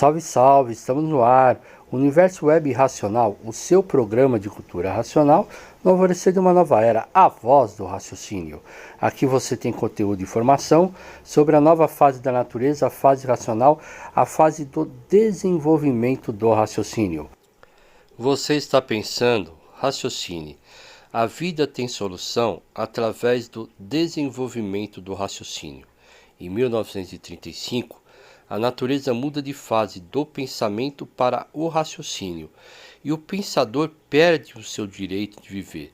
Salve, salve! Estamos no ar. Universo Web Racional, o seu programa de cultura racional, no alvorecer de uma nova era, a voz do raciocínio. Aqui você tem conteúdo e informação sobre a nova fase da natureza, a fase racional, a fase do desenvolvimento do raciocínio. Você está pensando? Raciocine. A vida tem solução através do desenvolvimento do raciocínio. Em 1935, a natureza muda de fase do pensamento para o raciocínio, e o pensador perde o seu direito de viver.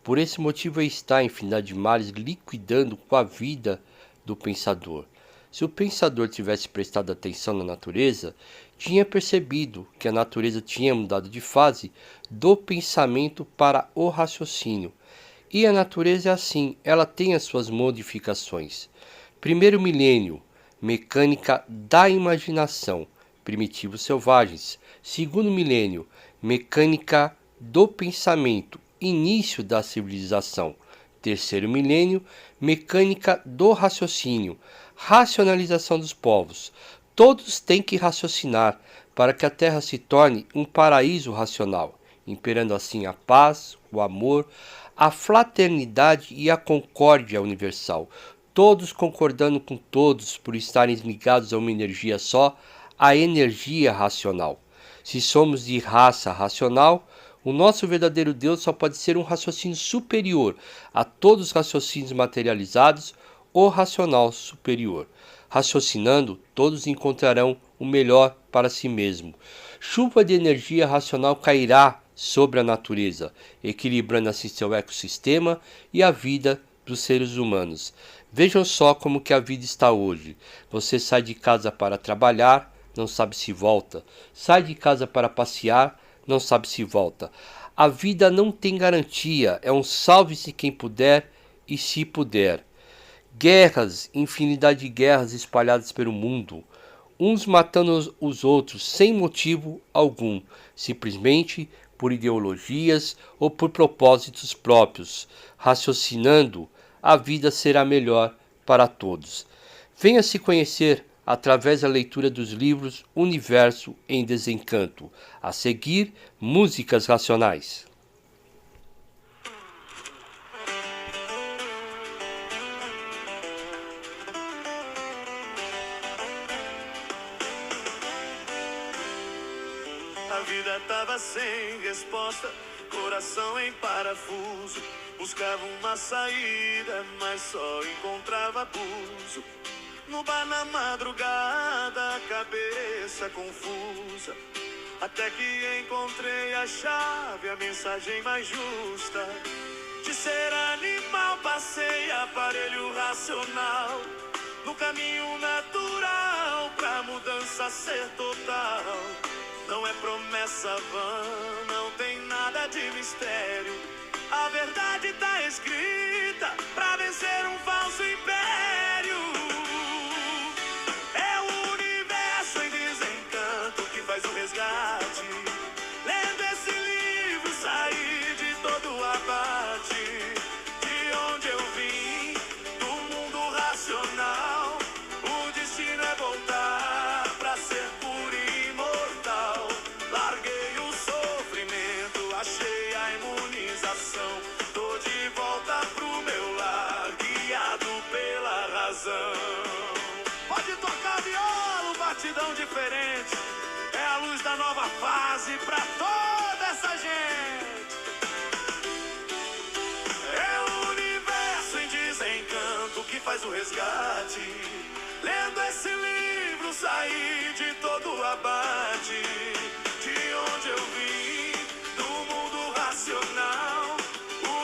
Por esse motivo está a infinidade de males liquidando com a vida do pensador. Se o pensador tivesse prestado atenção na natureza, tinha percebido que a natureza tinha mudado de fase do pensamento para o raciocínio. E a natureza é assim, ela tem as suas modificações. Primeiro milênio, mecânica da imaginação, primitivos selvagens. Segundo milênio, mecânica do pensamento, início da civilização. Terceiro milênio, mecânica do raciocínio, racionalização dos povos. Todos têm que raciocinar para que a Terra se torne um paraíso racional, imperando assim a paz, o amor, a fraternidade e a concórdia universal. Todos concordando com todos por estarem ligados a uma energia só, a energia racional. Se somos de raça racional, o nosso verdadeiro Deus só pode ser um raciocínio superior a todos os raciocínios materializados, o racional superior. Raciocinando, todos encontrarão o melhor para si mesmo. Chuva de energia racional cairá sobre a natureza, equilibrando assim seu ecossistema e a vida dos seres humanos. Vejam só como que a vida está hoje. Você sai de casa para trabalhar, não sabe se volta. Sai de casa para passear, não sabe se volta. A vida não tem garantia, é um salve-se quem puder e se puder. Guerras, infinidade de guerras espalhadas pelo mundo, uns matando os outros sem motivo algum, simplesmente por ideologias ou por propósitos próprios. Raciocinando, a vida será melhor para todos. Venha se conhecer através da leitura dos livros Universo em Desencanto. A seguir, músicas racionais. A vida tava sem resposta, coração em parafuso. Buscava uma saída, mas só encontrava abuso. No bar na madrugada, cabeça confusa. Até que encontrei a chave, a mensagem mais justa. De ser animal, passei aparelho racional. No caminho natural, pra mudança ser total. Não é promessa vã, não tem nada de mistério. A verdade tá escrita pra vencer um falso império. É o universo em desencanto que faz o resgate. Lendo esse livro, saí de todo o abate. De onde eu vim, do mundo racional. O destino é voltar pra ser puro e imortal. Larguei o sofrimento, achei a imunização. Tô de volta pro meu lar, guiado pela razão. Pode tocar viola, batidão diferente. É a luz da nova fase pra toda essa gente. É o universo em desencanto que faz o resgate. Lendo esse livro, saí de todo o abate. De onde eu vim, do mundo racional.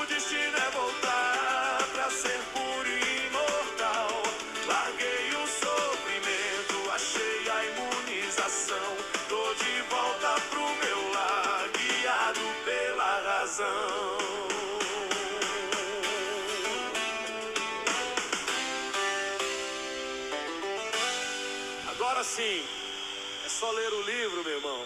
O destino é voltar pra ser puro e imortal. Larguei o sofrimento, achei a imunização. Tô de volta pro meu lar, guiado pela razão. Agora sim, é só ler o livro, meu irmão.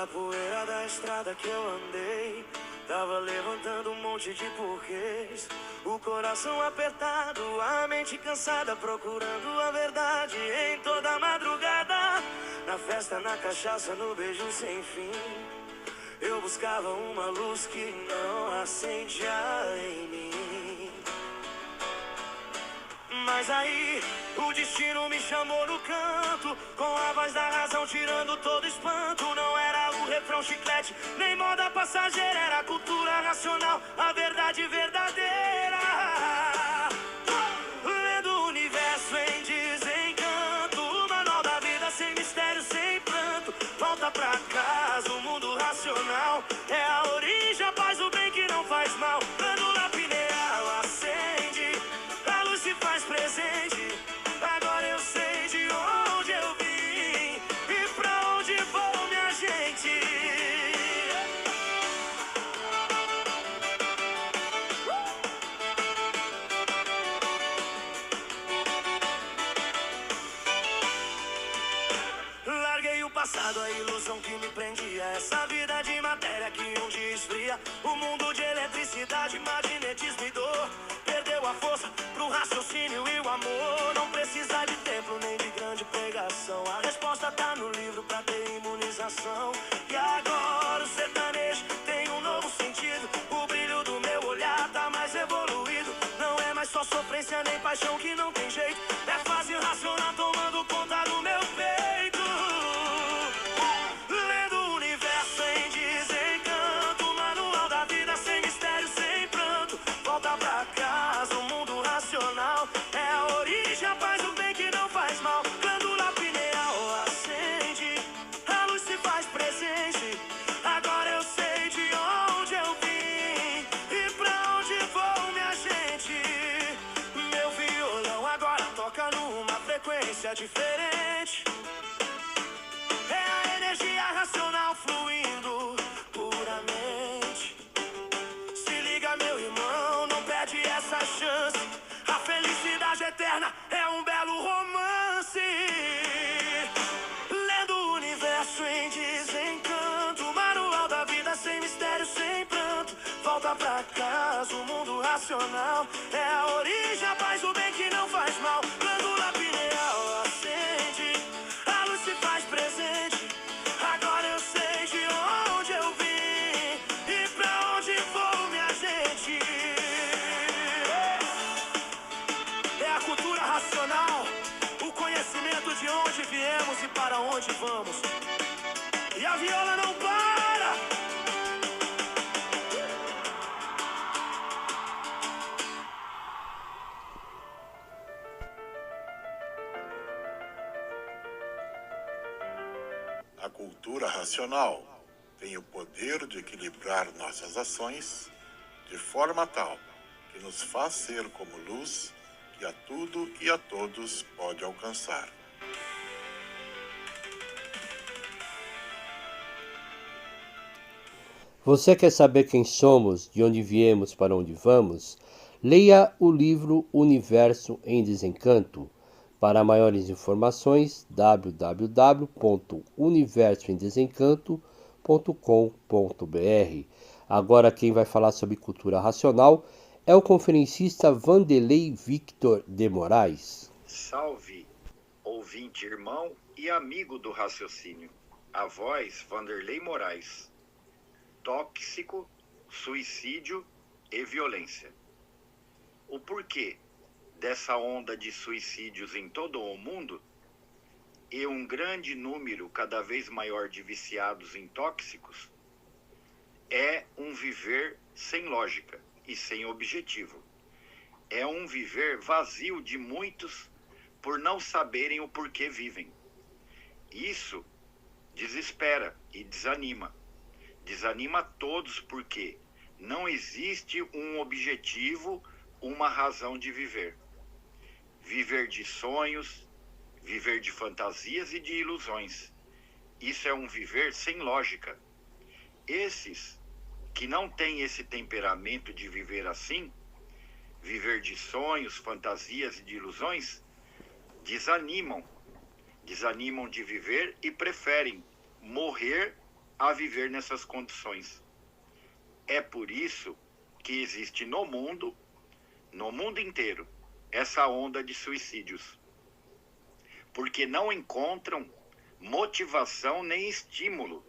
A poeira beira da estrada que eu andei, tava levantando um monte de porquês. O coração apertado, a mente cansada, procurando a verdade em toda madrugada. Na festa, na cachaça, no beijo sem fim, eu buscava uma luz que não acendia em mim. Mas aí, o destino me chamou no canto, com a voz da razão tirando todo espanto. Não era o refrão chiclete, nem moda passageira, era a cultura racional, a verdade verdadeira. Lendo o universo em desencanto, o manual da vida sem mistério, sem pranto. Volta pra casa, o mundo racional é a origem, a paz, o bem que não faz mal. Glândula pineal acende, a luz se faz presente. Agora eu sei de onde eu vim e pra onde vou, minha gente. Larguei o passado, a ilusão que me prendia, essa vida de matéria que um dia esfria. O mundo de eletricidade, magnetismo e dor perdeu a força pro raciocínio e o amor. Não precisa de templo nem de grande pregação, a resposta tá no livro pra ter imunização. E agora o sertanejo tem um novo sentido, o brilho do meu olhar tá mais evoluído. Não é mais só sofrência nem paixão que não tem jeito, é fase racional tomando conta do meu peito. Lendo o universo em desencanto, manual da vida sem mistério, sem pranto. Volta pra casa, o mundo racional é a origem, a paz, o bem que não faz mal. Glândula pineal acende, a luz se faz presente. Agora eu sei de onde eu vim e pra onde vou, minha gente. Meu violão agora toca numa frequência diferente, é a energia racional fluindo puramente. Se liga, meu irmão, não perde essa chance. A felicidade eterna é um belo romance. Lendo o universo em desencanto, manual da vida sem mistério, sem pranto. Volta pra casa, o mundo racional é a origem, a paz, o bem que não faz mal. Glândula pineal acende, a luz se faz presente. Agora eu sei de onde eu vim e pra onde vou, minha gente. É a cultura racional, o conhecimento de onde viemos e para onde vamos. E a viola não para. A cultura racional tem o poder de equilibrar nossas ações de forma tal que nos faz ser como luz que a tudo e a todos pode alcançar. Você quer saber quem somos, de onde viemos, para onde vamos? Leia o livro Universo em Desencanto. Para maiores informações, www.universoemdesencanto.com.br. Agora quem vai falar sobre cultura racional é o conferencista Vanderlei Victor de Moraes. Salve, ouvinte, irmão e amigo do raciocínio. A voz, Vanderlei Moraes. Tóxico, suicídio e violência. O porquê dessa onda de suicídios em todo o mundo e um grande número cada vez maior de viciados em tóxicos é um viver sem lógica e sem objetivo. É um viver vazio de muitos por não saberem o porquê vivem. Isso desespera e desanima. Desanima todos porque não existe um objetivo, uma razão de viver. Viver de sonhos, viver de fantasias e de ilusões. Isso é um viver sem lógica. Esses que não têm esse temperamento de viver assim, viver de sonhos, fantasias e de ilusões, desanimam de viver e preferem morrer a viver nessas condições. É por isso que existe no mundo inteiro, essa onda de suicídios. Porque não encontram motivação nem estímulo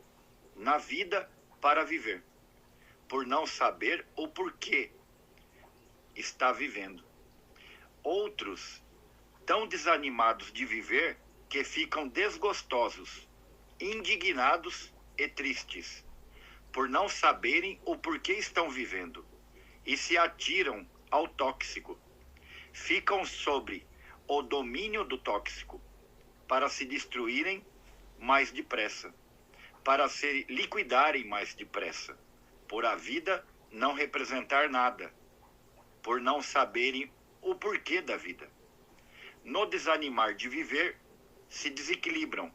na vida para viver, por não saber o porquê está vivendo. Outros tão desanimados de viver que ficam desgostosos, indignados e tristes, por não saberem o porquê estão vivendo, e se atiram ao tóxico. Ficam sob o domínio do tóxico, para se destruírem mais depressa, para se liquidarem mais depressa, por a vida não representar nada, por não saberem o porquê da vida. No desanimar de viver, se desequilibram,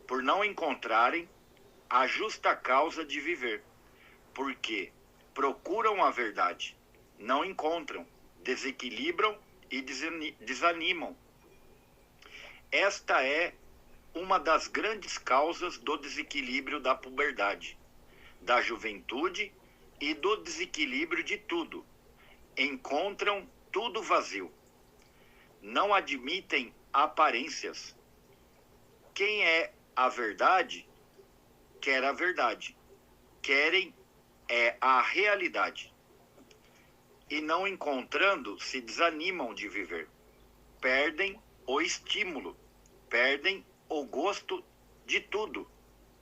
por não encontrarem a justa causa de viver, porque procuram a verdade, não encontram, desequilibram e desanimam. Esta é uma das grandes causas do desequilíbrio da puberdade, da juventude e do desequilíbrio de tudo. Encontram tudo vazio. Não admitem aparências. Quem é a verdade, quer a verdade. Querem é a realidade. E não encontrando, se desanimam de viver. Perdem o estímulo, perdem o gosto de tudo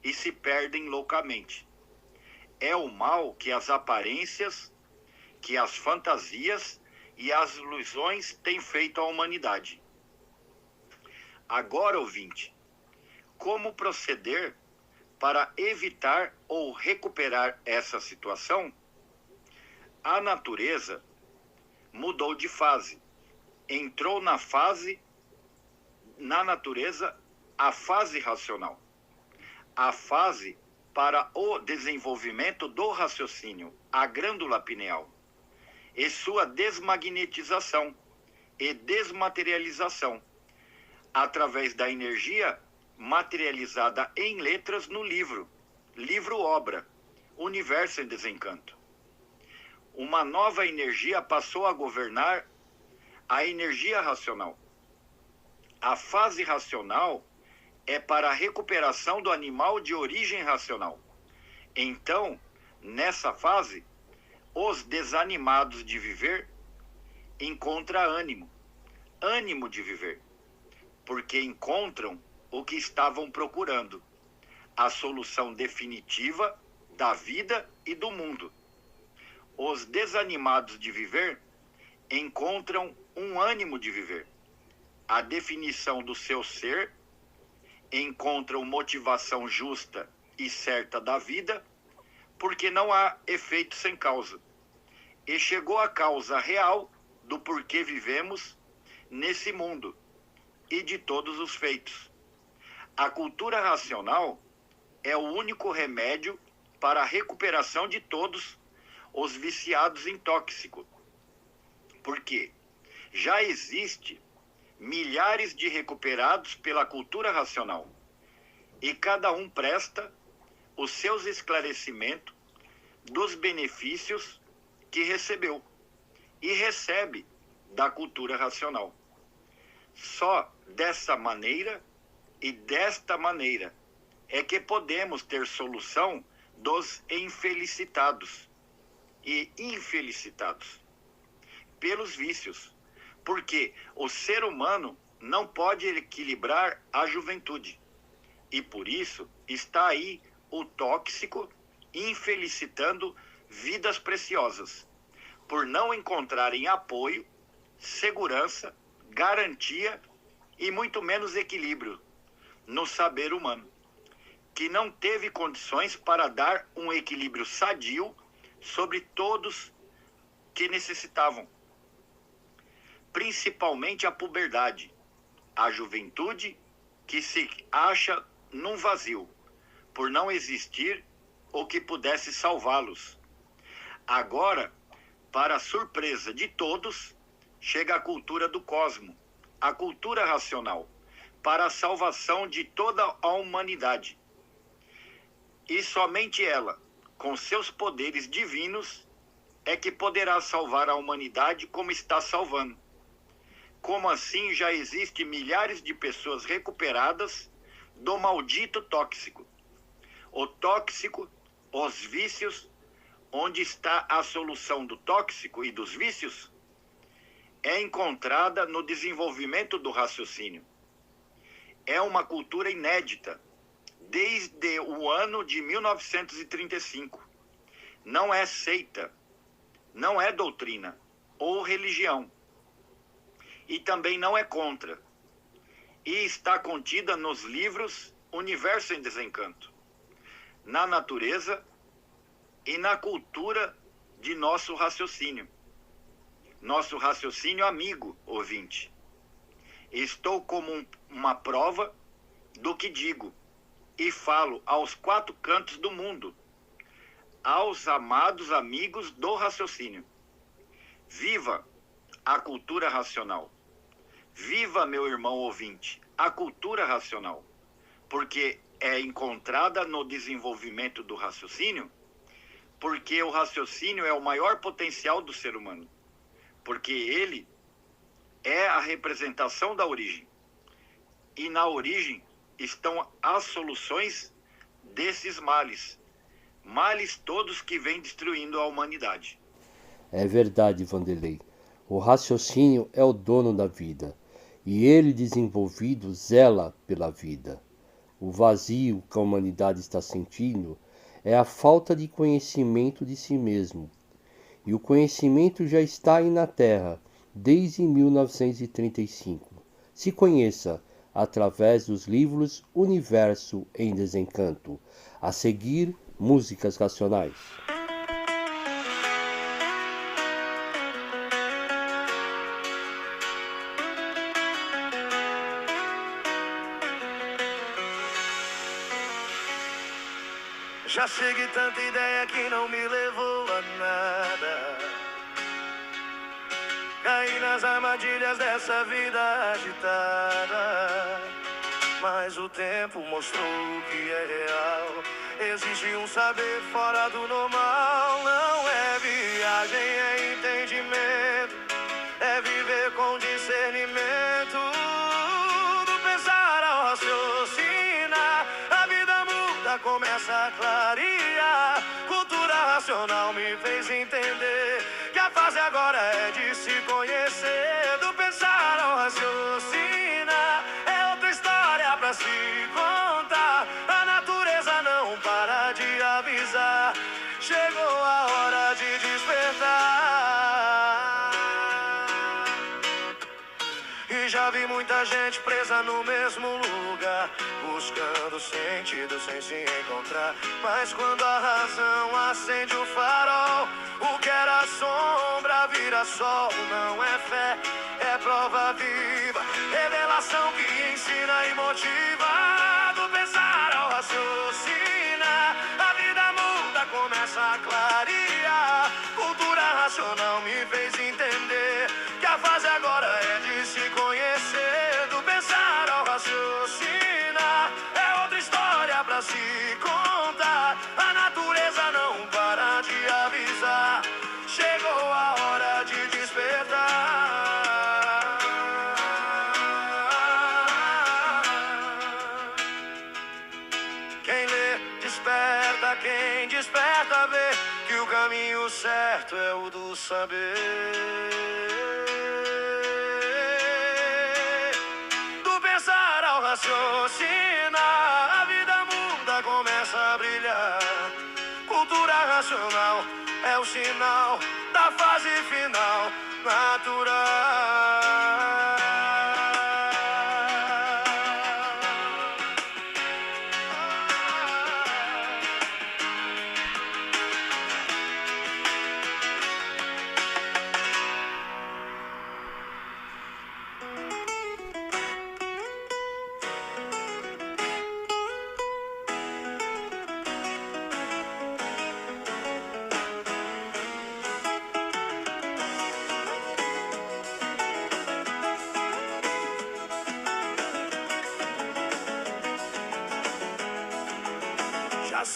e se perdem loucamente. É o mal que as aparências, que as fantasias e as ilusões têm feito à humanidade. Agora, ouvinte, como proceder para evitar ou recuperar essa situação? A natureza mudou de fase. Entrou na natureza, a fase racional. A fase para o desenvolvimento do raciocínio, a glândula pineal, e sua desmagnetização e desmaterialização, através da energia materializada em letras no livro-obra, Universo em Desencanto. Uma nova energia passou a governar a energia racional. A fase racional é para a recuperação do animal de origem racional. Então, nessa fase, os desanimados de viver encontram ânimo de viver, porque encontram o que estavam procurando, a solução definitiva da vida e do mundo. Os desanimados de viver encontram um ânimo de viver, a definição do seu ser, encontram motivação justa e certa da vida, porque não há efeito sem causa. E chegou a causa real do porquê vivemos nesse mundo e de todos os feitos. A cultura racional é o único remédio para a recuperação de todos os viciados em tóxico. Porque já existe milhares de recuperados pela cultura racional, e cada um presta os seus esclarecimentos dos benefícios que recebeu e recebe da cultura racional. Só dessa maneira e desta maneira é que podemos ter solução dos infelicitados e infelicitados pelos vícios, porque o ser humano não pode equilibrar a juventude, e por isso está aí o tóxico infelicitando vidas preciosas, por não encontrarem apoio, segurança, garantia e muito menos equilíbrio no saber humano, que não teve condições para dar um equilíbrio sadio sobre todos que necessitavam, principalmente a puberdade, a juventude que se acha num vazio, por não existir o que pudesse salvá-los. Agora, para a surpresa de todos, chega a cultura do cosmo, a cultura racional, para a salvação de toda a humanidade. E somente ela, com seus poderes divinos, é que poderá salvar a humanidade como está salvando. Como assim já existe milhares de pessoas recuperadas do maldito tóxico? O tóxico, os vícios, onde está a solução do tóxico e dos vícios? É encontrada no desenvolvimento do raciocínio. É uma cultura inédita, desde o ano de 1935. Não é seita, não é doutrina ou religião. E também não é contra. E está contida nos livros Universo em Desencanto, na natureza e na cultura de nosso raciocínio. Nosso raciocínio amigo, ouvinte. Estou como uma prova do que digo e falo aos 4 cantos do mundo, aos amados amigos do raciocínio. Viva a cultura racional. Viva, meu irmão ouvinte, a cultura racional, porque é encontrada no desenvolvimento do raciocínio, porque o raciocínio é o maior potencial do ser humano, porque ele é a representação da origem. E na origem estão as soluções desses males. Males todos que vêm destruindo a humanidade. É verdade, Vanderlei. O raciocínio é o dono da vida, e ele desenvolvido zela pela vida. O vazio que a humanidade está sentindo é a falta de conhecimento de si mesmo. E o conhecimento já está aí na Terra, desde 1935. Se conheça através dos livros Universo em Desencanto. A seguir, músicas racionais. Já cheguei tanta ideia que não me levou a nada. Caí nas armadilhas dessa vida agitada. Mas o tempo mostrou o que é real. Existe um saber fora do normal. Não é viagem, é entendimento. É viver com discernimento. Do pensar ao raciocinar, a vida muda, começa a clarear. Cultura racional me fez entender que a fase agora é de se conhecer. Do pensar ao raciocinar, é outra história pra se contar. A natureza não para de avisar. Chegou a hora de despertar. E já vi muita gente presa no mesmo lugar, buscando sentido sem se encontrar. Mas quando a razão acende o farol, o que era sombra vira sol. Não é fé, é prova viva, revelação que ensina e motiva. Do pensar ao raciocinar, a vida muda, começa a clarear. Cultura racional me fez entender que a fase agora é de se conhecer. Do pensar ao raciocinar, é outra história pra se contar. A natureza não para de avisar. Chegou a hora de despertar. Quem lê, desperta. Quem desperta, vê que o caminho certo é o do saber. Do pensar ao raciocinar, a vida muda, começa a brilhar. Cultura racional é o sinal da fase final natural.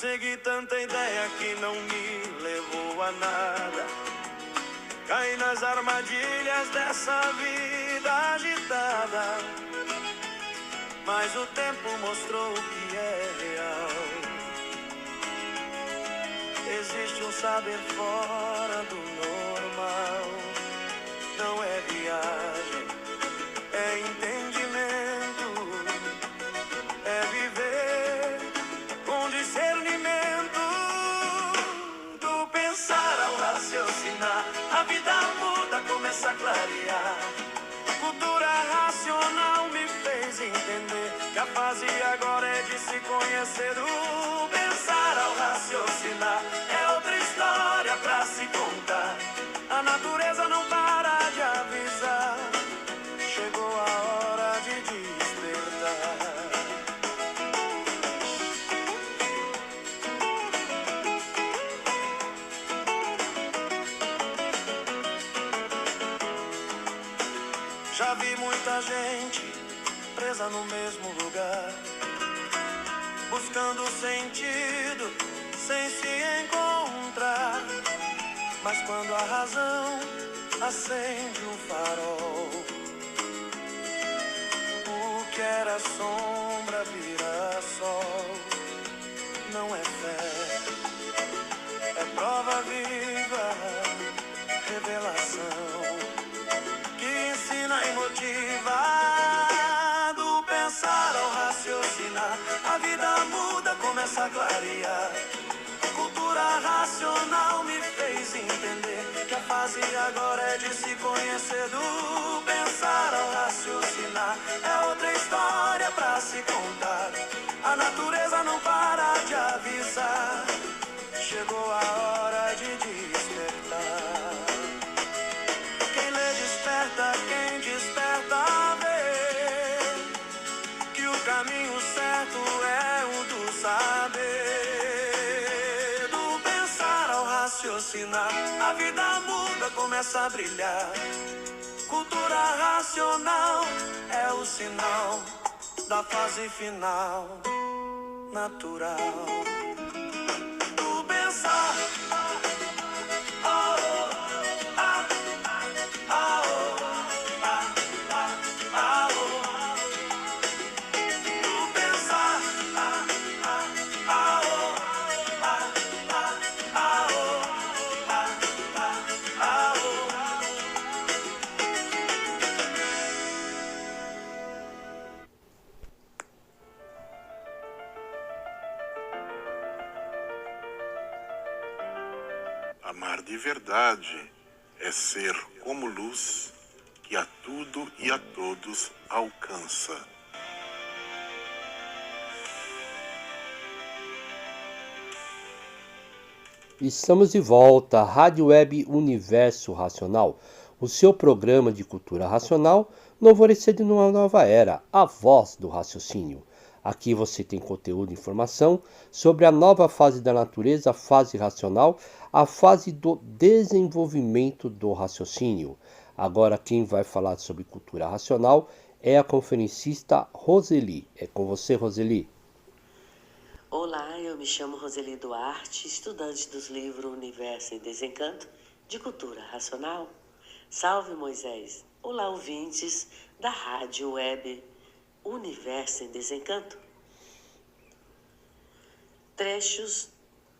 segui tanta ideia que não me levou a nada. Caí nas armadilhas dessa vida agitada, mas o tempo mostrou o que é real. Existe um saber fora do normal. Não é viagem, é entendimento, é viver com discernimento. Do pensar ao raciocinar, a vida muda, começa a clarear. Cultura racional me fez entender que a fase agora é de se conhecer. O pensar ao raciocinar é outra história pra se contar. A natureza não para de avisar. Chegou a hora de despertar. Já vi muita gente presa no mesmo lugar, buscando sentido sem se encontrar. Mas quando a razão acende um farol, o que era sombra vira sol. Não é fé, é prova viva, revelação que ensina e motiva. Do pensar ao raciocinar, a vida muda, começa a clarear. Cultura racional me fez entender que a fase agora é de se conhecer. Do pensar ao raciocinar é outra história pra se contar. A natureza não para de avisar. Chegou a hora de despertar. Quem lê desperta, quem desperta vê que o caminho certo é o do saber. Raciocinar, a vida muda, começa a brilhar. Cultura racional é o sinal da fase final natural. Do pensar Amar de verdade é ser como luz que a tudo e a todos alcança. Estamos de volta à Rádio Web Universo Racional, o seu programa de cultura racional no alvorecer de uma nova era, a voz do raciocínio. Aqui você tem conteúdo e informação sobre a nova fase da natureza, a fase racional, a fase do desenvolvimento do raciocínio. Agora quem vai falar sobre cultura racional é a conferencista Roseli. É com você, Roseli. Olá, eu me chamo Roseli Duarte, estudante dos livros Universo em Desencanto, de Cultura Racional. Salve, Moisés! Olá, ouvintes da Rádio Web Universo em Desencanto. Trechos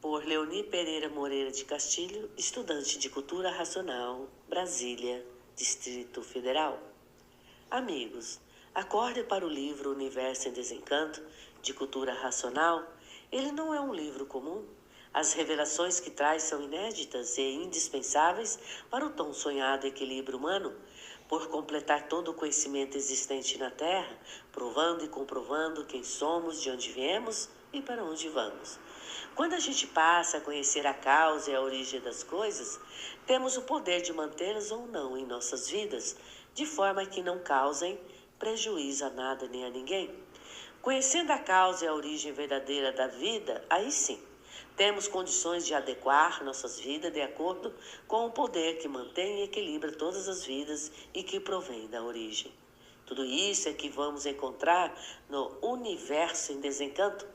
por Leoni Pereira Moreira de Castilho, estudante de Cultura Racional, Brasília, Distrito Federal. Amigos, acordem para o livro Universo em Desencanto, de Cultura Racional. Ele não é um livro comum. As revelações que traz são inéditas e indispensáveis para o tão sonhado equilíbrio humano, por completar todo o conhecimento existente na Terra, provando e comprovando quem somos, de onde viemos e para onde vamos. Quando a gente passa a conhecer a causa e a origem das coisas, temos o poder de mantê-las ou não em nossas vidas, de forma que não causem prejuízo a nada nem a ninguém. Conhecendo a causa e a origem verdadeira da vida, aí sim, temos condições de adequar nossas vidas de acordo com o poder que mantém e equilibra todas as vidas e que provém da origem. Tudo isso é que vamos encontrar no Universo em Desencanto.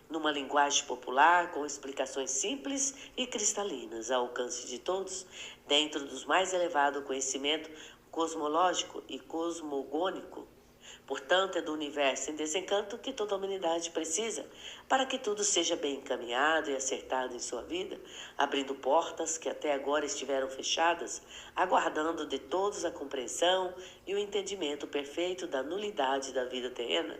numa linguagem popular, com explicações simples e cristalinas, ao alcance de todos, dentro dos mais elevado conhecimento cosmológico e cosmogônico. Portanto, é do universo em desencanto que toda a humanidade precisa, para que tudo seja bem encaminhado e acertado em sua vida, abrindo portas que até agora estiveram fechadas, aguardando de todos a compreensão e o entendimento perfeito da nulidade da vida terrena,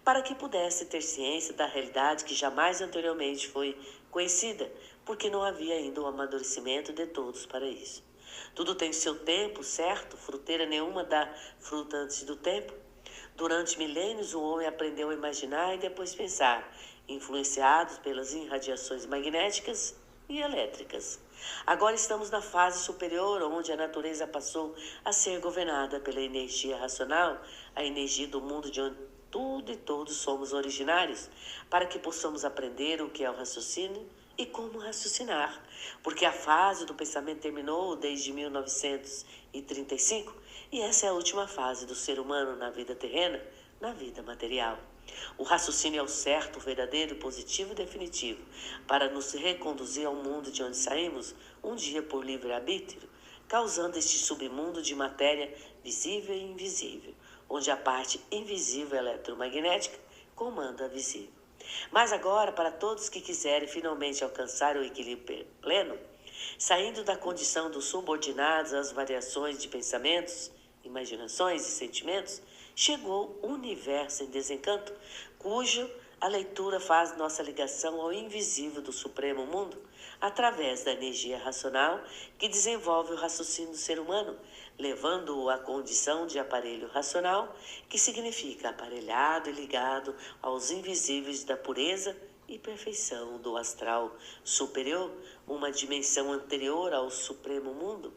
para que pudesse ter ciência da realidade que jamais anteriormente foi conhecida, porque não havia ainda o amadurecimento de todos para isso. Tudo tem seu tempo, certo? Fruteira nenhuma dá fruta antes do tempo. Durante milênios, o homem aprendeu a imaginar e depois pensar, influenciados pelas irradiações magnéticas e elétricas. Agora estamos na fase superior, onde a natureza passou a ser governada pela energia racional, a energia do mundo de onde tudo e todos somos originários, para que possamos aprender o que é o raciocínio e como raciocinar, porque a fase do pensamento terminou desde 1935 e essa é a última fase do ser humano na vida terrena, na vida material. O raciocínio é o certo, o verdadeiro, positivo e definitivo, para nos reconduzir ao mundo de onde saímos, um dia por livre-arbítrio, causando este submundo de matéria visível e invisível, onde a parte invisível eletromagnética comanda a visível. Mas agora, para todos que quiserem finalmente alcançar o equilíbrio pleno, saindo da condição dos subordinados às variações de pensamentos, imaginações e sentimentos, chegou o universo em desencanto, cujo a leitura faz nossa ligação ao invisível do Supremo Mundo, através da energia racional que desenvolve o raciocínio do ser humano, levando-o à condição de aparelho racional, que significa aparelhado e ligado aos invisíveis da pureza e perfeição do astral superior, uma dimensão anterior ao Supremo Mundo.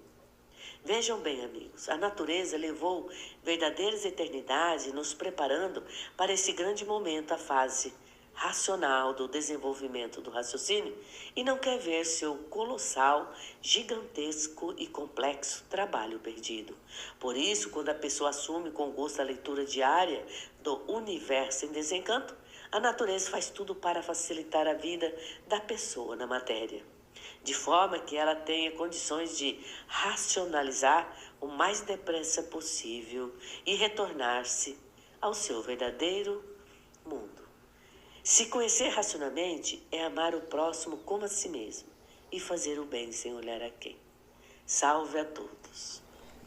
Vejam bem, amigos, a natureza levou verdadeiras eternidades nos preparando para esse grande momento, a fase racional do desenvolvimento do raciocínio, e não quer ver seu colossal, gigantesco e complexo trabalho perdido. Por isso, quando a pessoa assume com gosto a leitura diária do universo em desencanto, a natureza faz tudo para facilitar a vida da pessoa na matéria, de forma que ela tenha condições de racionalizar o mais depressa possível e retornar-se ao seu verdadeiro mundo. Se conhecer racionalmente é amar o próximo como a si mesmo e fazer o bem sem olhar a quem. Salve a todos.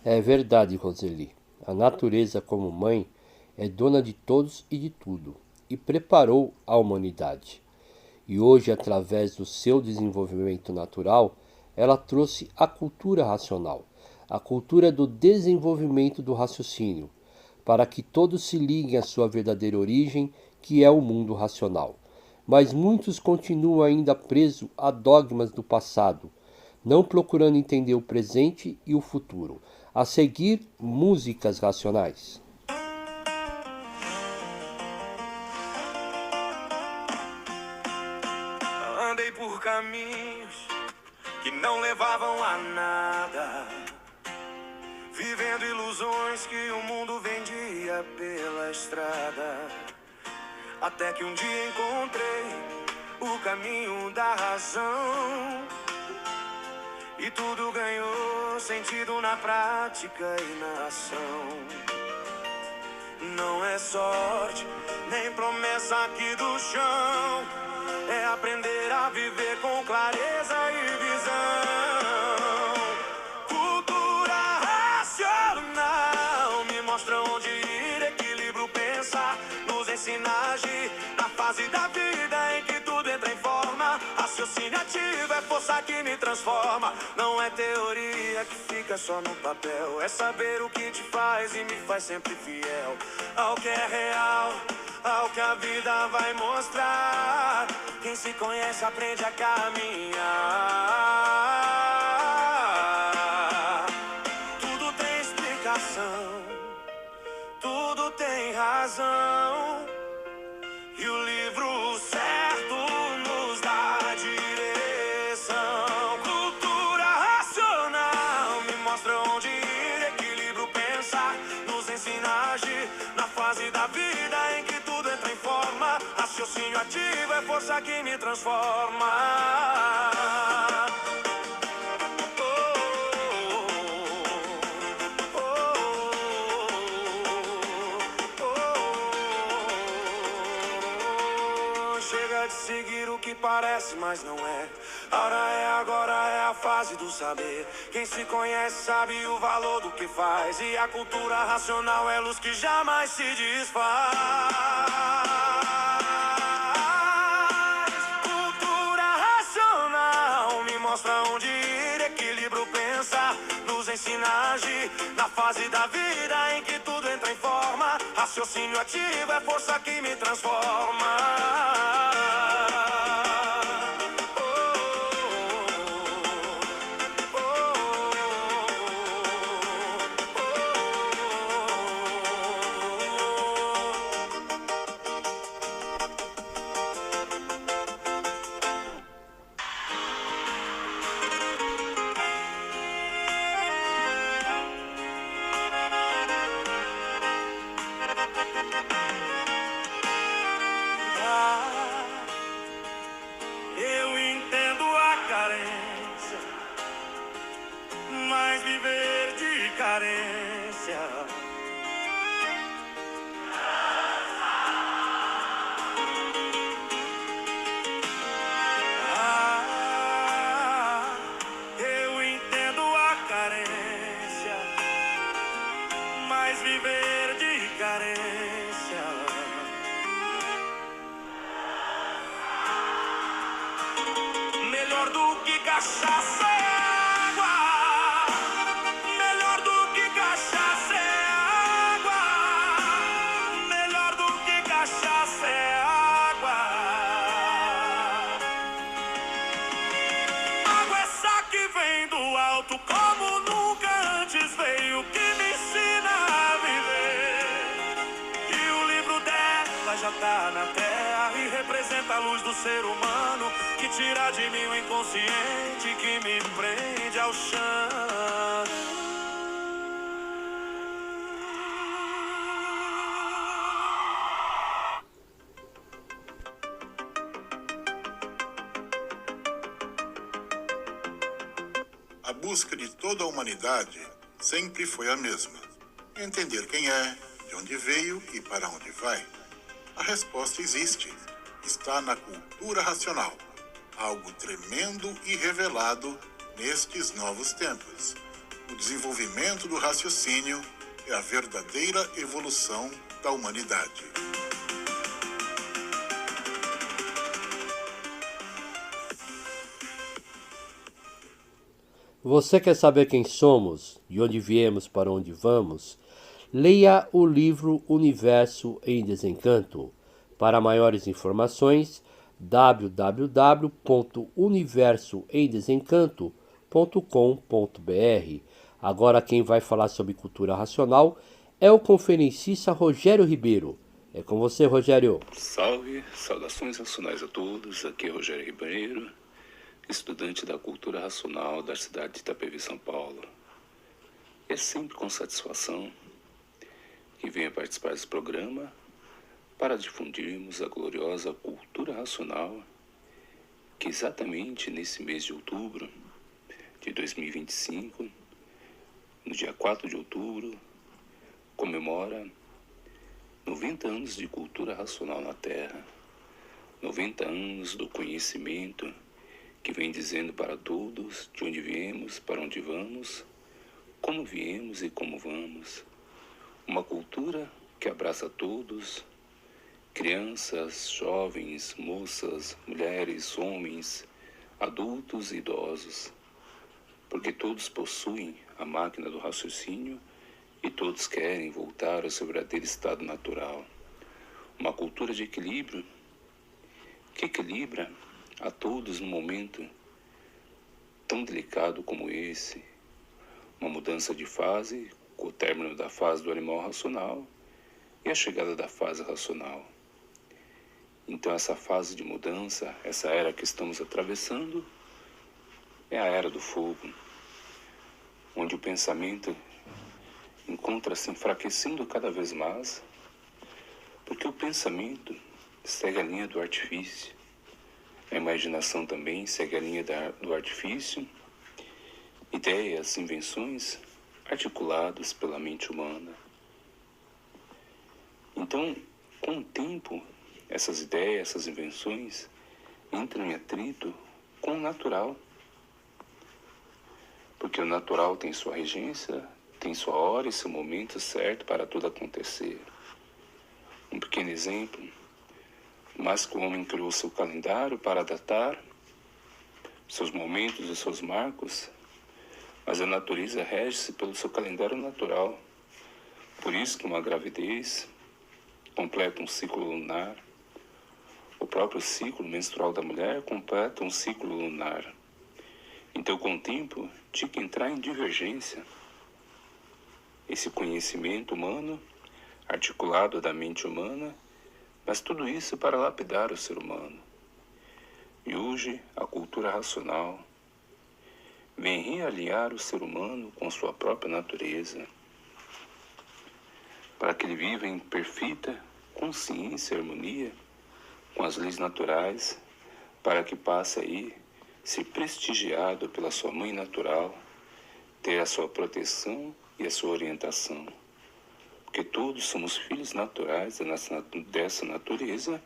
É verdade, Roseli. A natureza, como mãe, é dona de todos e de tudo e preparou a humanidade. E hoje, através do seu desenvolvimento natural, ela trouxe a cultura racional, a cultura do desenvolvimento do raciocínio, para que todos se liguem à sua verdadeira origem, que é o mundo racional. Mas muitos continuam ainda presos a dogmas do passado, não procurando entender o presente e o futuro, a seguir músicas racionais. Andei por caminhos que não levavam a nada, vivendo ilusões que o mundo vendia pela estrada, até que um dia encontrei o caminho da razão e tudo ganhou sentido na prática e na ação. Não é sorte, nem promessa aqui do chão, é aprender a viver com clareza e visão. Cultura racional me mostra onde ir, equilíbrio pensar, nos ensina a agir na fase da vida em que tudo entra em forma. Raciocínio ativo é força que me transforma, não é teoria que fica só no papel, é saber o que te faz e me faz sempre fiel ao que é real, ao que a vida vai mostrar. Quem se conhece aprende a caminhar. Tudo tem explicação, tudo tem razão, e o livro certo nos dá direção. Cultura racional me mostra onde ir, equilíbrio pensar, nos ensina a agir na fase da vida em que tudo entra em forma. Raciocínio ativo ativo, é força que me transforma. Chega de seguir o que parece, mas não é. A hora é agora, é a fase do saber. Quem se conhece sabe o valor do que faz. E a cultura racional é luz que jamais se desfaz. Cultura racional me mostra onde ir, equilíbrio pensar, nos ensina a agir. Na fase da vida em que tudo entra em forma, raciocínio ativo é força que me transforma. Eu entendo a carência, mas viver de carência. Eu entendo a carência, mas viver de carência. Melhor do que cachaça é água. Melhor do que cachaça é água. Melhor do que cachaça é água. Água essa que vem do alto como nunca antes veio, que me ensina a viver. E o livro dela já tá na terra e representa a luz do ser humano, que tira de mim o inconsciente, que me prende ao chão. A busca de toda a humanidade sempre foi a mesma: entender quem é, de onde veio e para onde vai. A resposta existe. Está na cultura racional. Algo tremendo e revelado nestes novos tempos. O desenvolvimento do raciocínio é a verdadeira evolução da humanidade. Você quer saber quem somos, de onde viemos, para onde vamos? Leia o livro Universo em Desencanto. Para maiores informações, www.universoemdesencanto.com.br. Agora quem vai falar sobre cultura racional é o conferencista Rogério Ribeiro. É com você, Rogério. Salve, saudações racionais a todos. Aqui é Rogério Ribeiro, estudante da cultura racional da cidade de Itapevi, São Paulo. É sempre com satisfação que venho participar desse programa para difundirmos a gloriosa cultura racional que exatamente nesse mês de outubro de 2025, no dia 4 de outubro, comemora 90 anos de cultura racional na Terra, 90 anos do conhecimento que vem dizendo para todos de onde viemos, para onde vamos, como viemos e como vamos. Uma cultura que abraça todos, crianças, jovens, moças, mulheres, homens, adultos e idosos, porque todos possuem a máquina do raciocínio e todos querem voltar ao seu verdadeiro estado natural. Uma cultura de equilíbrio que equilibra a todos num momento tão delicado como esse, uma mudança de fase com o término da fase do animal racional e a chegada da fase racional. Então essa fase de mudança, essa era que estamos atravessando, é a era do fogo, onde o pensamento encontra-se enfraquecendo cada vez mais, porque o pensamento segue a linha do artifício. A imaginação também segue a linha do artifício. Ideias, invenções articuladas pela mente humana. Então, com o tempo, essas ideias, essas invenções entram em atrito com o natural. Porque o natural tem sua regência, tem sua hora e seu momento certo para tudo acontecer. Um pequeno exemplo, mas que o homem criou seu calendário para datar seus momentos e seus marcos, mas a natureza rege-se pelo seu calendário natural. Por isso que uma gravidez completa um ciclo lunar, o próprio ciclo menstrual da mulher completa um ciclo lunar. Então, com o tempo, tinha que entrar em divergência. Esse conhecimento humano, articulado da mente humana, mas tudo isso para lapidar o ser humano. E hoje, a cultura racional vem realinhar o ser humano com sua própria natureza, para que ele viva em perfeita consciência e harmonia com as leis naturais, para que passe aí ser prestigiado pela sua mãe natural, ter a sua proteção e a sua orientação. Porque todos somos filhos naturais dessa natureza,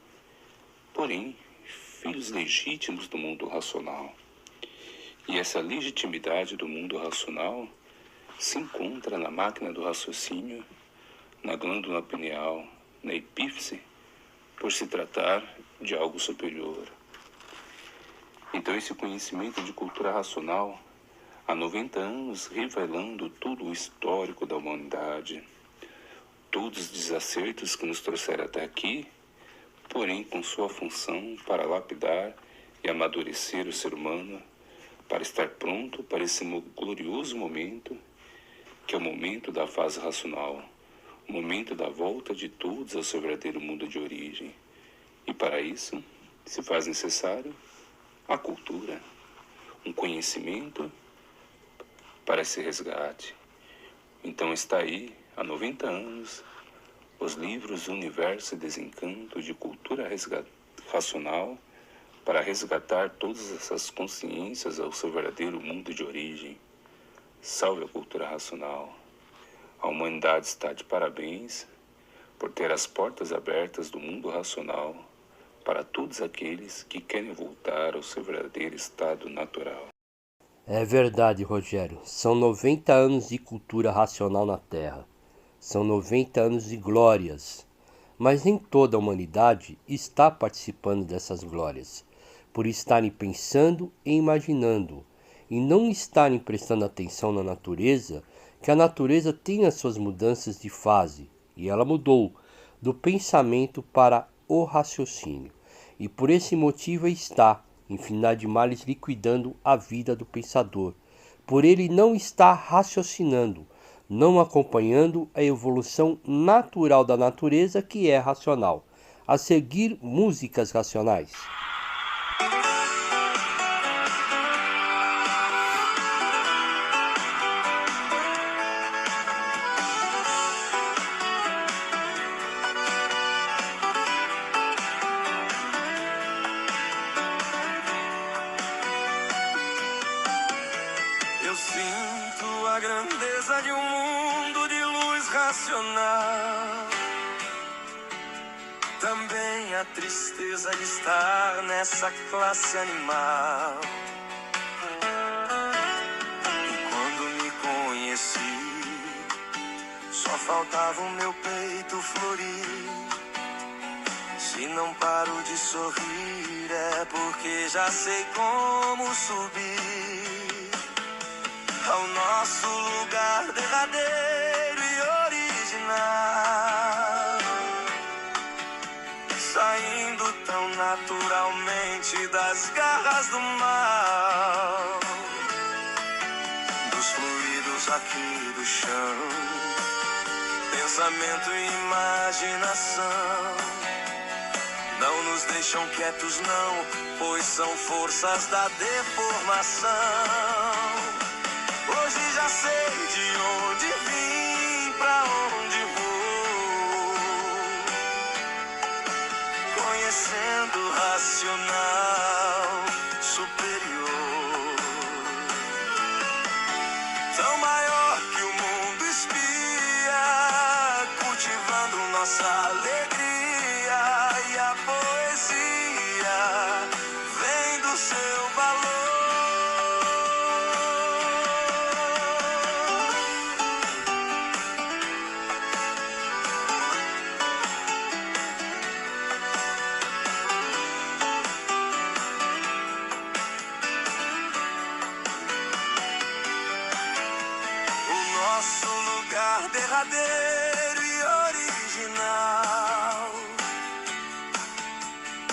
porém, filhos legítimos do mundo racional. E essa legitimidade do mundo racional se encontra na máquina do raciocínio, na glândula pineal, na epífise, por se tratar de algo superior. Então esse conhecimento de cultura racional, há 90 anos revelando todo o histórico da humanidade, todos os desacertos que nos trouxeram até aqui, porém com sua função para lapidar e amadurecer o ser humano, para estar pronto para esse glorioso momento, que é o momento da fase racional, o momento da volta de todos ao seu verdadeiro mundo de origem. E para isso, se faz necessário a cultura, um conhecimento para esse resgate. Então está aí, há 90 anos, os livros Universo e Desencanto de Cultura Racional, para resgatar todas essas consciências ao seu verdadeiro mundo de origem. Salve a cultura racional. A humanidade está de parabéns por ter as portas abertas do mundo racional para todos aqueles que querem voltar ao seu verdadeiro estado natural. É verdade, Rogério. São 90 anos de cultura racional na Terra. São 90 anos de glórias. Mas nem toda a humanidade está participando dessas glórias, por estarem pensando e imaginando, e não estarem prestando atenção na natureza, que a natureza tem as suas mudanças de fase, e ela mudou do pensamento para o raciocínio. E por esse motivo está, infinidade de males, liquidando a vida do pensador, por ele não estar raciocinando, não acompanhando a evolução natural da natureza, que é racional, a seguir músicas racionais. Eu sinto a grandeza de um mundo de luz racional, também a tristeza de estar nessa classe animal. E quando me conheci, só faltava o meu peito florir. Se não paro de sorrir é porque já sei como subir ao nosso lugar derradeiro e original, saindo tão naturalmente das garras do mal, dos fluidos aqui do chão, pensamento e imaginação não nos deixam quietos não, pois são forças da deformação. Hoje já sei de onde vim, pra onde vou. mundo racional superior, tão maior que o mundo espia, cultivando nossa alegria, e a poesia vem do seu valor. Nosso lugar derradeiro e original,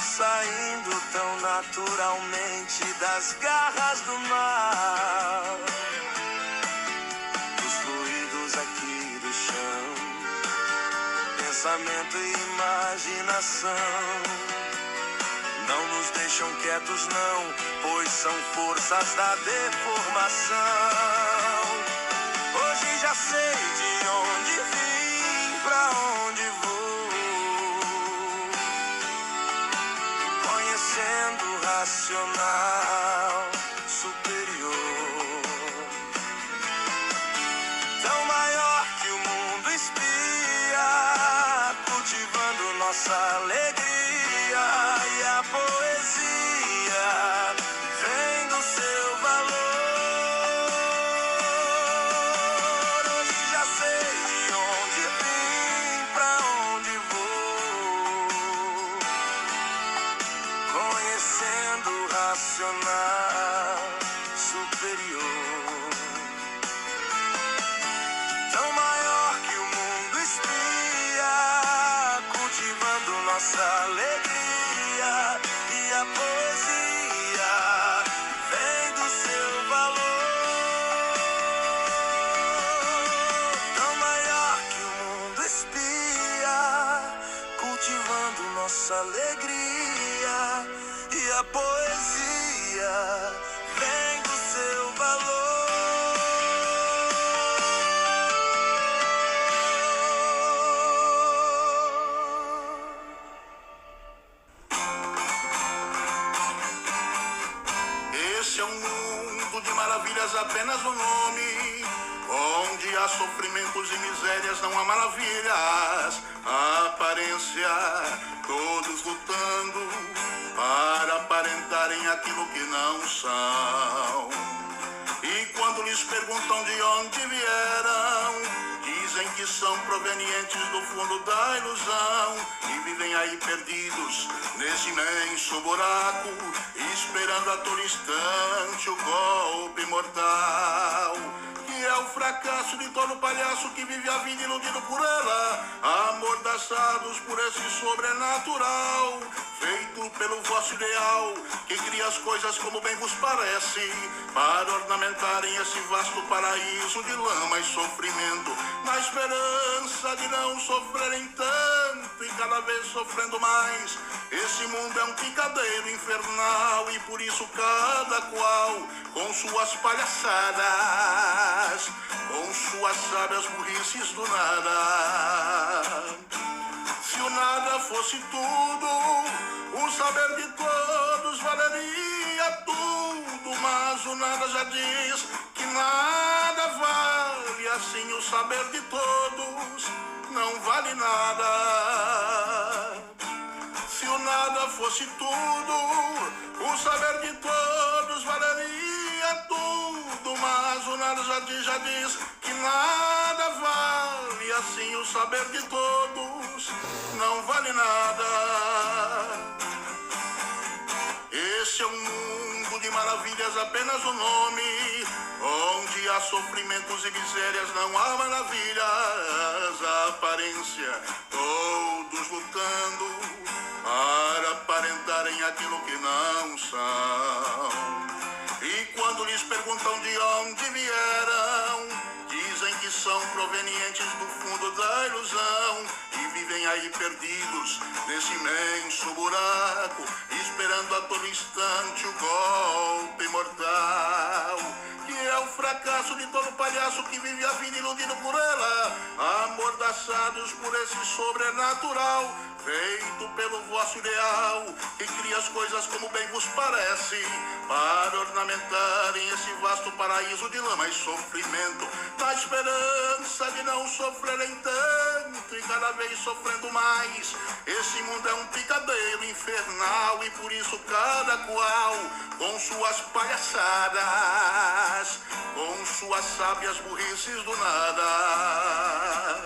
saindo tão naturalmente das garras do mar, dos fluidos aqui do chão, pensamento e imaginação, não nos deixam quietos não, pois são forças da deformação. Hoje já sei de onde vim, pra onde vou, conhecendo o racional superior, tão maior que o mundo espia, cultivando nossa alegria, e a poesia vem do seu valor. Racional superior, tão maior que o mundo espia, cultivando nossa alegria, e a poesia vem do seu valor, tão maior que o mundo espia, cultivando nossa alegria, e a poesia vem do seu valor. Esse é um mundo de maravilhas, apenas o nome, onde há sofrimentos e misérias, não há maravilhas. A aparência, todos lutando para aparentarem aquilo que não são. E quando lhes perguntam de onde vieram, dizem que são provenientes do fundo da ilusão, e vivem aí perdidos nesse imenso buraco, esperando a todo instante o golpe mortal, que é o fracasso de todo palhaço que vive a vida iludido por ela, amordaçados por esse sobrenatural, feito pelo vosso ideal, que cria as coisas como bem vos parece, para ornamentarem esse vasto paraíso de lama e sofrimento, na esperança de não sofrerem tanto e cada vez sofrendo mais. Esse mundo é um picadeiro infernal, e por isso cada qual, com suas palhaçadas, com suas sábias burrices do nada. Se o nada fosse tudo, o saber de todos valeria tudo, mas o nada já diz que nada vale, assim o saber de todos não vale nada. Se o nada fosse tudo, o saber de todos valeria tudo, mas o nada já diz que nada vale, assim o saber de todos não vale nada. Esse é um mundo de maravilhas, apenas o nome, onde há sofrimentos e misérias, não há maravilhas. A aparência, todos lutando para aparentarem aquilo que não são. E quando lhes perguntam de onde vieram, dizem que são provenientes do fundo da ilusão, e vivem aí perdidos nesse imenso buraco, esperando a todo instante o golpe mortal, que é o fracasso de todo palhaço que vive a vida iludido por ela, amordaçados por esse sobrenatural, feito pelo vosso ideal, que cria as coisas como bem vos parece, para ornamentarem esse vasto paraíso de lama e sofrimento, na esperança de não sofrerem tanto e cada vez sofrendo mais. Esse mundo é um picadeiro infernal e por isso cada qual, com suas palhaçadas, com suas sábias burrices do nada.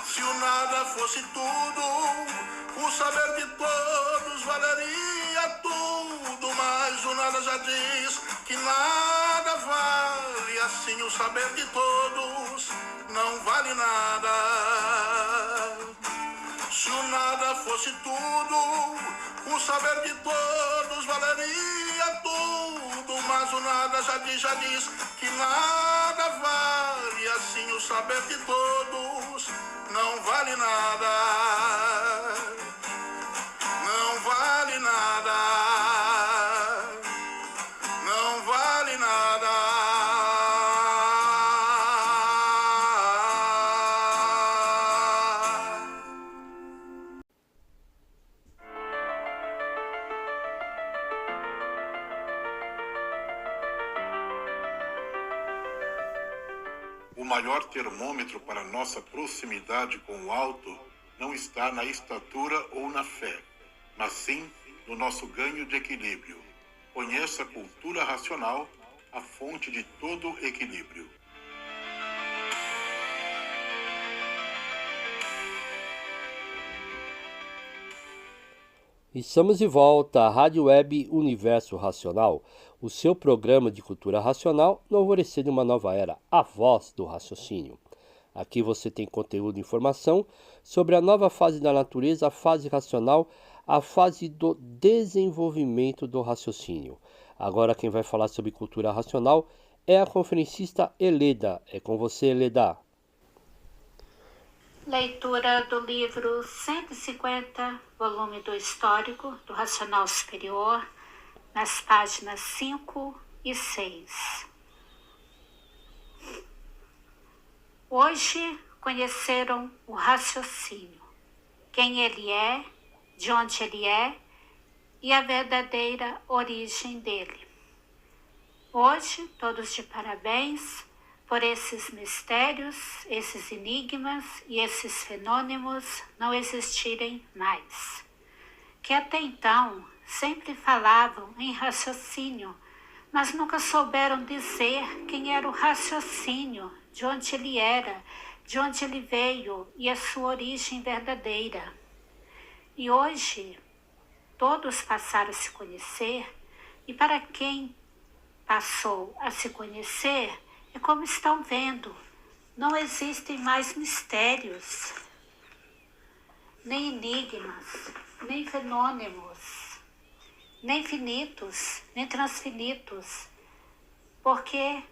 Se o nada fosse tudo, o saber de todos valeria tudo, mas o nada já diz que nada vale, assim o saber de todos não vale nada. Se o nada fosse tudo, o saber de todos valeria tudo, mas o nada já diz que nada vale, assim o saber de todos não vale nada. Não vale nada. Não vale nada. O maior termômetro para nossa proximidade com o alto não está na estatura ou na fé, mas sim no nosso ganho de equilíbrio. Conheça a cultura racional, a fonte de todo equilíbrio. Estamos de volta à Rádio Web Universo Racional, o seu programa de cultura racional no alvorecer de uma nova era, a voz do raciocínio. Aqui você tem conteúdo e informação sobre a nova fase da natureza, a fase racional, a fase do desenvolvimento do raciocínio. Agora quem vai falar sobre cultura racional é a conferencista Heleda. É com você, Heleda. Leitura do livro 150, volume do Histórico, do Racional Superior, nas páginas 5 e 6. Hoje conheceram o raciocínio, quem ele é, de onde ele é e a verdadeira origem dele. Hoje, todos de parabéns por esses mistérios, esses enigmas e esses fenômenos não existirem mais, que até então sempre falavam em raciocínio, mas nunca souberam dizer quem era o raciocínio, de onde ele era, de onde ele veio e a sua origem verdadeira. E hoje, todos passaram a se conhecer, e para quem passou a se conhecer, é como estão vendo, não existem mais mistérios, nem enigmas, nem fenômenos, nem finitos, nem transfinitos. Por quê?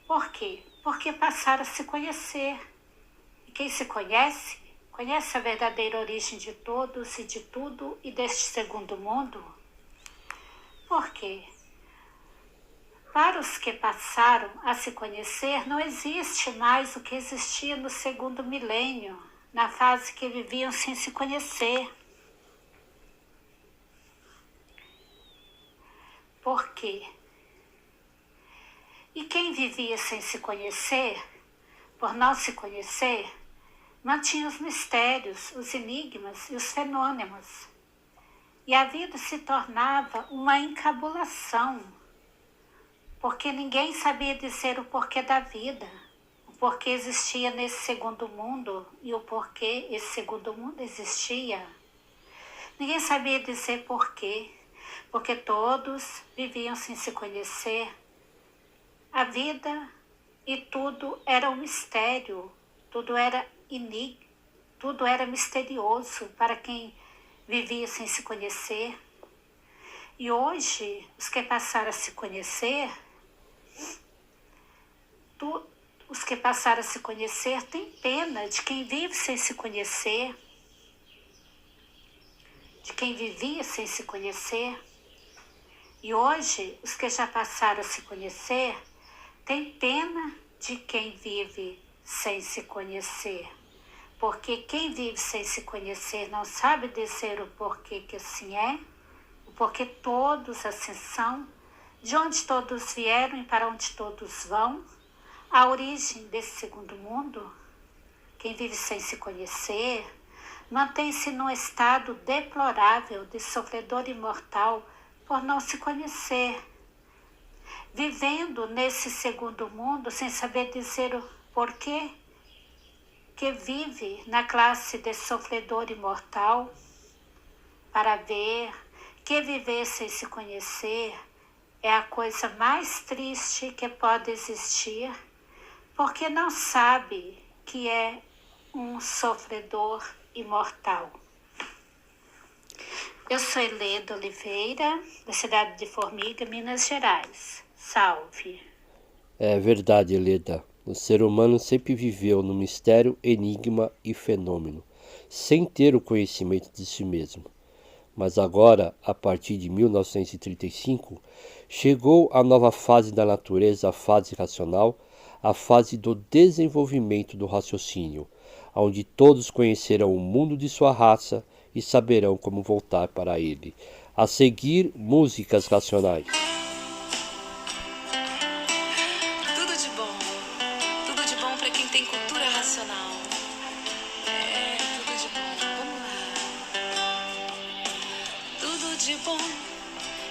Por quê? Porque passaram a se conhecer. E quem se conhece, conhece a verdadeira origem de todos e de tudo e deste segundo mundo. Por quê? Para os que passaram a se conhecer, não existe mais o que existia no segundo milênio, na fase que viviam sem se conhecer. Por quê? E quem vivia sem se conhecer, por não se conhecer, mantinha os mistérios, os enigmas e os fenômenos. E a vida se tornava uma encabulação, porque ninguém sabia dizer o porquê da vida, o porquê existia nesse segundo mundo e o porquê esse segundo mundo existia. Ninguém sabia dizer porquê, porque todos viviam sem se conhecer. A vida e tudo era um mistério, tudo era tudo era misterioso para quem vivia sem se conhecer. E hoje, os que passaram a se conhecer, os que passaram a se conhecer têm pena de quem vive sem se conhecer, de quem vivia sem se conhecer. E hoje, os que já passaram a se conhecer têm pena de quem vive sem se conhecer, porque quem vive sem se conhecer não sabe dizer o porquê que assim é, o porquê todos assim são, de onde todos vieram e para onde todos vão, a origem desse segundo mundo. Quem vive sem se conhecer mantém-se num estado deplorável de sofredor imortal por não se conhecer, vivendo nesse segundo mundo sem saber dizer o porquê que vive na classe de sofredor imortal, para ver que viver sem se conhecer é a coisa mais triste que pode existir, porque não sabe que é um sofredor imortal. Eu sou Heleda Oliveira, da cidade de Formiga, Minas Gerais. Salve! É verdade, Heleda. O ser humano sempre viveu no mistério, enigma e fenômeno, sem ter o conhecimento de si mesmo. Mas agora, a partir de 1935, chegou a nova fase da natureza, a fase racional, a fase do desenvolvimento do raciocínio, onde todos conhecerão o mundo de sua raça e saberão como voltar para ele. A seguir, músicas racionais. Tudo de bom para quem tem cultura racional. Tudo de bom, vamos lá. Tudo de bom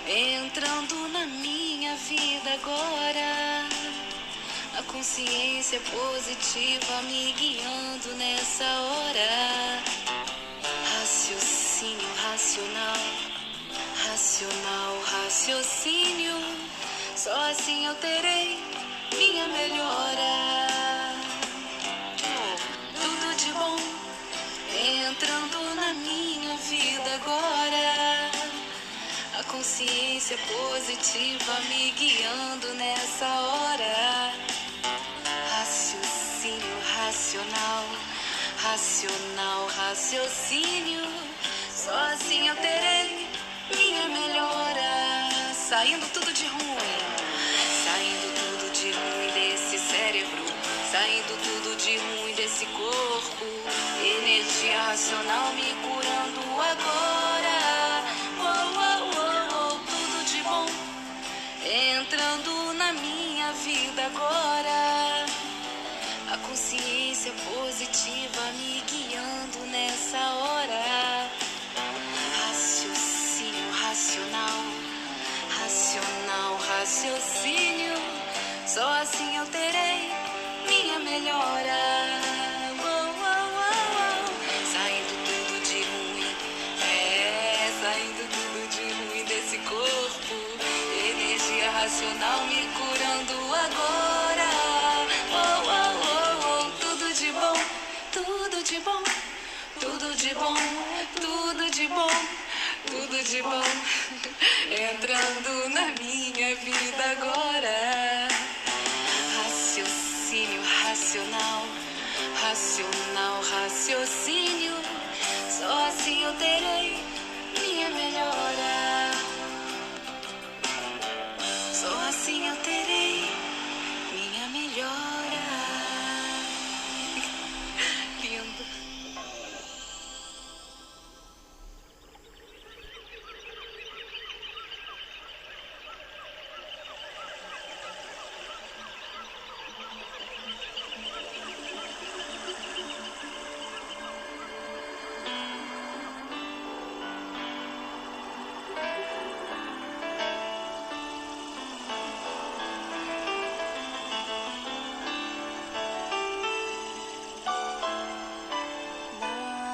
entrando na minha vida agora. A consciência positiva me guiando nessa hora. Raciocínio racional, racional, raciocínio. Só assim eu terei minha melhora. Tudo de bom entrando na minha vida agora. A consciência positiva me guiando nessa hora. Raciocínio racional, racional, raciocínio. Só assim eu terei minha melhora. Saindo tudo de ruim, saindo tudo de ruim desse cérebro, saindo tudo de ruim desse corpo. Energia racional me curando agora. Oh, oh, oh, oh, tudo de bom entrando na minha vida agora. A consciência positiva me guiando nessa hora. Raciocínio racional, racional, raciocínio. Só assim eu terei minha melhora. Oh, oh, oh, oh. Saindo tudo de ruim, saindo tudo de ruim desse corpo. Energia racional me curando agora. Oh, oh, oh, oh. Tudo de bom, tudo de bom, tudo de bom, tudo de bom, tudo de bom. Entrando na minha vida agora. Raciocínio racional, racional, raciocínio. Só assim eu terei minha melhora. Só assim eu terei minha melhora. Lindo.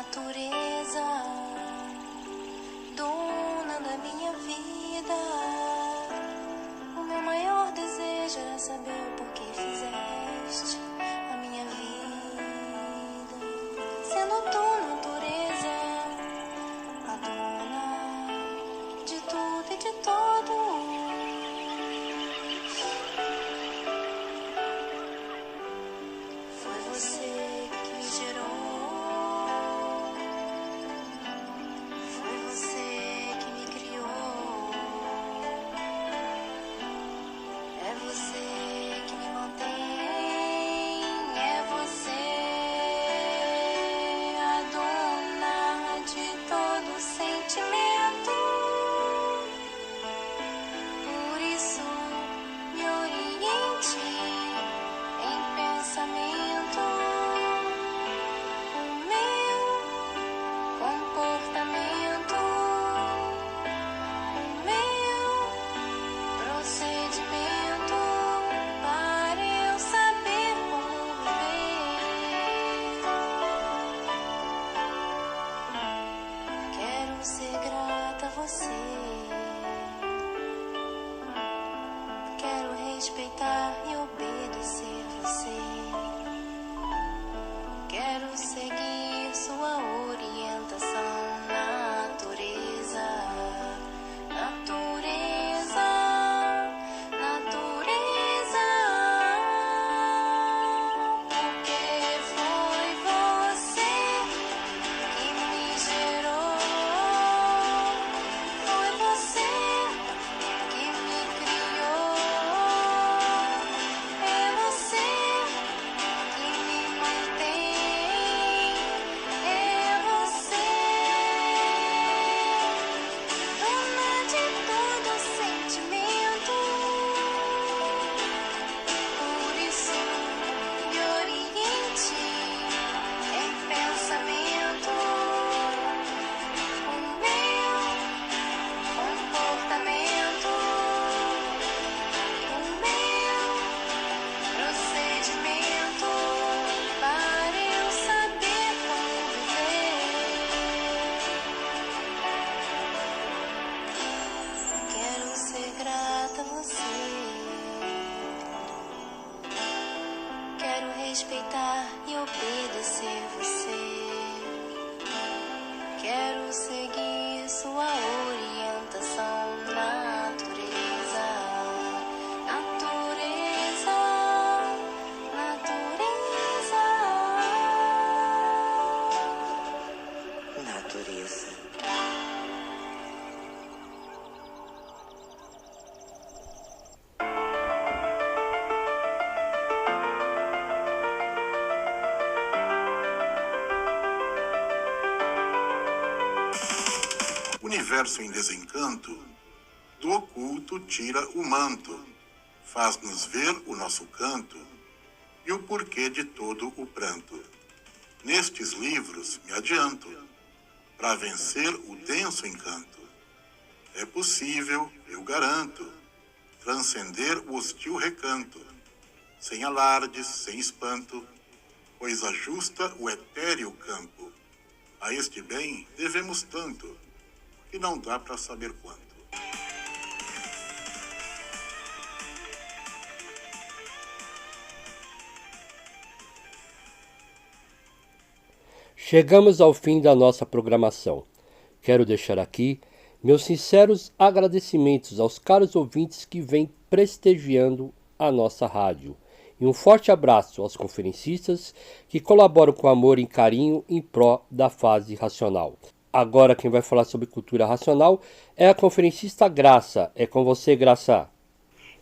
Natureza, dona da minha vida, o meu maior desejo era saber o porquê fizeste a minha vida. Sendo tu, natureza, a dona de tudo e de todos. Foi você que me gerou, foi você que me criou, é você que me mantém, é você respeitar e obedecer você. Quero seguir sua orientação, natureza, natureza, natureza. Porque foi você que me gerou, foi você que me criou, é você que me mantém, é você, dona de todo sentimento. Por isso me oriente em pensamento, o meu comportamento, o meu procedimento, para eu saber como viver. Quero ser grata a você. Quero respeitar e obedecer você. Quero seguir sua orientação, natureza, natureza, natureza, natureza. Universo em desencanto, do oculto tira o manto, faz-nos ver o nosso canto e o porquê de todo o pranto. Nestes livros me adianto, para vencer o denso encanto. É possível, eu garanto, transcender o hostil recanto, sem alardes, sem espanto, pois ajusta o etéreo campo. A este bem devemos tanto, que não dá para saber quanto. Chegamos ao fim da nossa programação. Quero deixar aqui meus sinceros agradecimentos aos caros ouvintes que vêm prestigiando a nossa rádio. E um forte abraço aos conferencistas que colaboram com amor e carinho em pró da fase racional. Agora quem vai falar sobre cultura racional é a conferencista Graça. É com você, Graça.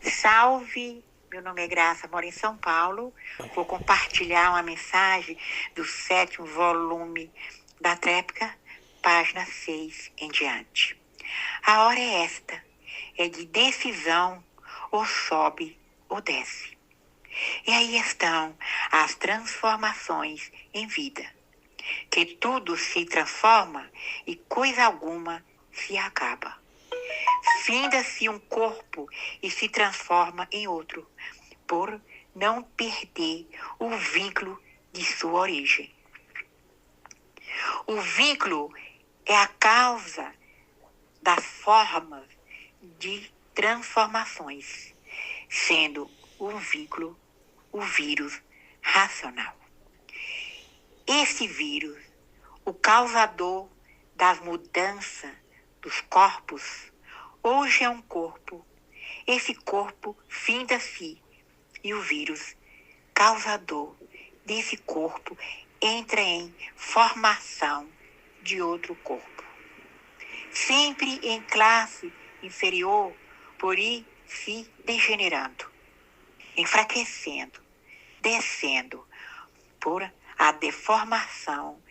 Salve! Meu nome é Graça, moro em São Paulo. Vou compartilhar uma mensagem do 7º volume da Trépica, página 6 em diante. A hora é esta, é de decisão, ou sobe ou desce. E aí estão as transformações em vida, que tudo se transforma e coisa alguma se acaba. Finda-se um corpo e se transforma em outro, por não perder o vínculo de sua origem. O vínculo é a causa das formas de transformações, sendo o vínculo o vírus racional. Esse vírus, o causador das mudanças dos corpos, hoje é um corpo. Esse corpo finda-se e o vírus, causador desse corpo, entra em formação de outro corpo. Sempre em classe inferior, por ir se degenerando, enfraquecendo, descendo, por a deformação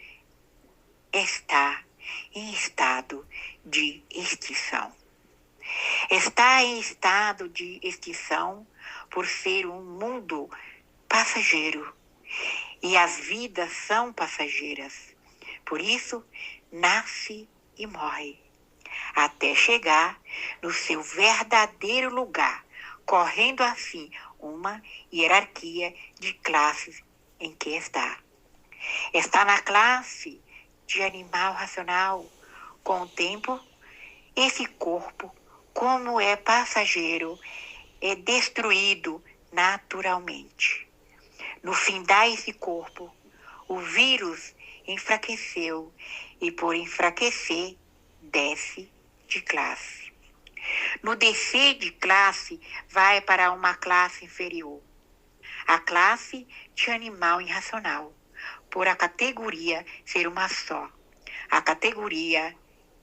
está em estado de extinção. Está em estado de extinção por ser um mundo passageiro e as vidas são passageiras. Por isso, nasce e morre, até chegar no seu verdadeiro lugar, correndo assim uma hierarquia de classes em que está. Está na classe de animal racional. Com o tempo, esse corpo, como é passageiro, é destruído naturalmente. No findar esse corpo, o vírus enfraqueceu e, por enfraquecer, desce de classe. No descer de classe, vai para uma classe inferior, a classe de animal irracional, por a categoria ser uma só. A categoria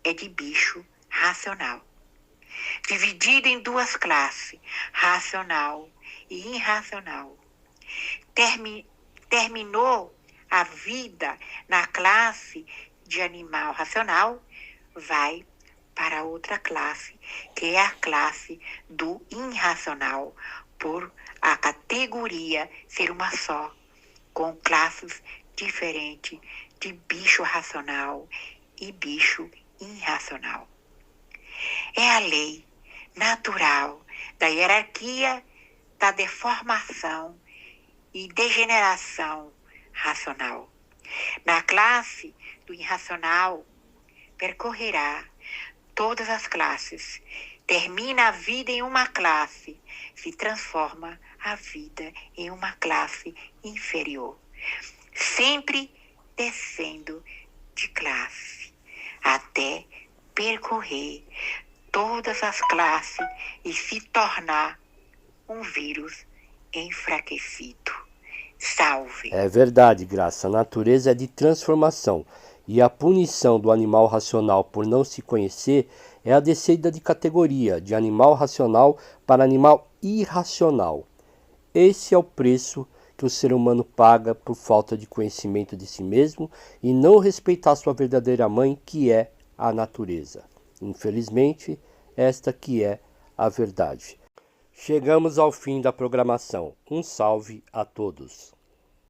é de bicho racional. Dividido em duas classes, racional e irracional. Terminou a vida na classe de animal racional, vai para outra classe, que é a classe do irracional, por a categoria ser uma só, com classes diferentes de bicho racional e bicho irracional. É a lei natural da hierarquia, da deformação e degeneração racional. Na classe do irracional, percorrerá todas as classes, termina a vida em uma classe, se transforma a vida em uma classe inferior, sempre descendo de classe, até percorrer todas as classes e se tornar um vírus enfraquecido. Salve! É verdade, Graça. A natureza é de transformação. E a punição do animal racional por não se conhecer é a descida de categoria, de animal racional para animal irracional. Esse é o preço que o ser humano paga por falta de conhecimento de si mesmo e não respeitar sua verdadeira mãe, que é a natureza. Infelizmente, esta que é a verdade. Chegamos ao fim da programação. Um salve a todos.